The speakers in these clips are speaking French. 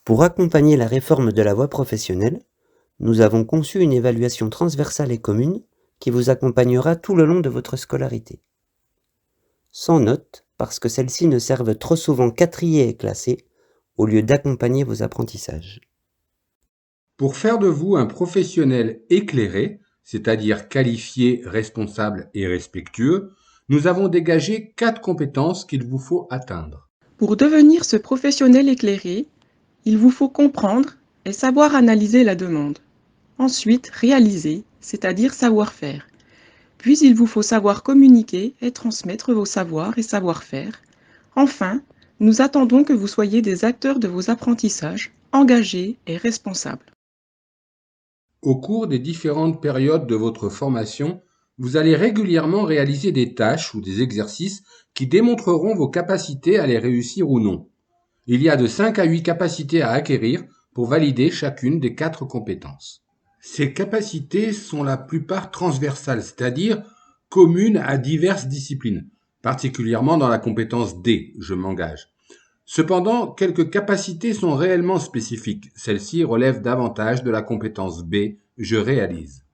Pour accompagner la réforme de la voie professionnelle, nous avons conçu une évaluation transversale et commune qui vous accompagnera tout le long de votre scolarité. Sans notes, parce que celles-ci ne servent trop souvent qu'à trier et classer, au lieu d'accompagner vos apprentissages. Pour faire de vous un professionnel éclairé, c'est-à-dire qualifié, responsable et respectueux, nous avons dégagé 4 compétences qu'il vous faut atteindre. Pour devenir ce professionnel éclairé, il vous faut comprendre et savoir analyser la demande. Ensuite, réaliser, c'est-à-dire savoir faire. Puis il vous faut savoir communiquer et transmettre vos savoirs et savoir-faire. Enfin, nous attendons que vous soyez des acteurs de vos apprentissages, engagés et responsables. Au cours des différentes périodes de votre formation, vous allez régulièrement réaliser des tâches ou des exercices qui démontreront vos capacités à les réussir ou non. Il y a de 5 à 8 capacités à acquérir pour valider chacune des 4 compétences. Ces capacités sont la plupart transversales, c'est-à-dire communes à diverses disciplines, particulièrement dans la compétence D, je m'engage. Cependant, quelques capacités sont réellement spécifiques. Celles-ci relèvent davantage de la compétence B, je réalise.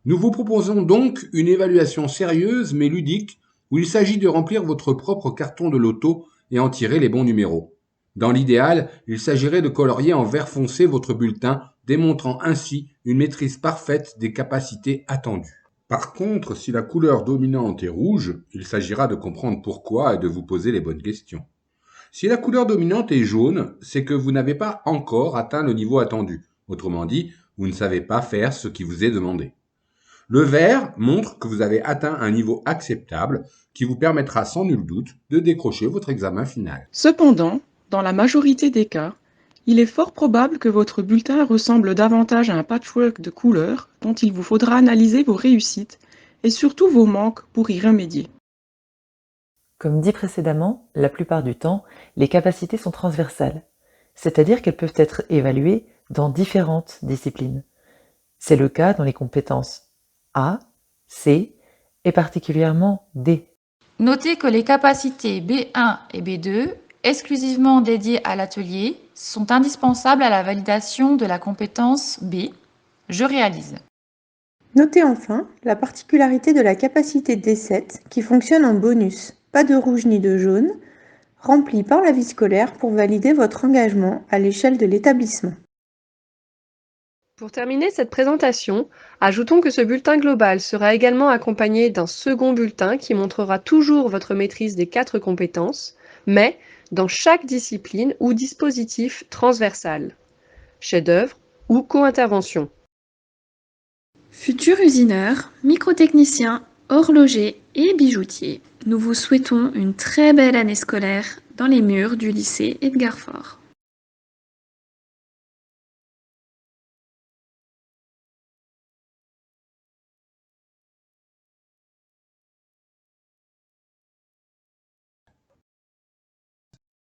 Nous vous proposons donc une évaluation sérieuse mais ludique où il s'agit de remplir votre propre carton de loto et en tirer les bons numéros. Dans l'idéal, il s'agirait de colorier en vert foncé votre bulletin, démontrant ainsi une maîtrise parfaite des capacités attendues. Par contre, si la couleur dominante est rouge, il s'agira de comprendre pourquoi et de vous poser les bonnes questions. Si la couleur dominante est jaune, c'est que vous n'avez pas encore atteint le niveau attendu. Autrement dit, vous ne savez pas faire ce qui vous est demandé. Le vert montre que vous avez atteint un niveau acceptable qui vous permettra sans nul doute de décrocher votre examen final. Cependant, dans la majorité des cas, il est fort probable que votre bulletin ressemble davantage à un patchwork de couleurs dont il vous faudra analyser vos réussites et surtout vos manques pour y remédier. Comme dit précédemment, la plupart du temps, les capacités sont transversales, c'est-à-dire qu'elles peuvent être évaluées dans différentes disciplines. C'est le cas dans les compétences A, C et particulièrement D. Notez que les capacités B1 et B2, exclusivement dédiées à l'atelier, sont indispensables à la validation de la compétence B, je réalise. Notez enfin la particularité de la capacité D7 qui fonctionne en bonus, pas de rouge ni de jaune, remplie par la vie scolaire pour valider votre engagement à l'échelle de l'établissement. Pour terminer cette présentation, ajoutons que ce bulletin global sera également accompagné d'un second bulletin qui montrera toujours votre maîtrise des 4 compétences, mais dans chaque discipline ou dispositif transversal, chef-d'œuvre ou co-intervention. Futurs usineurs, microtechniciens, horlogers et bijoutiers, nous vous souhaitons une très belle année scolaire dans les murs du lycée Edgar Faure.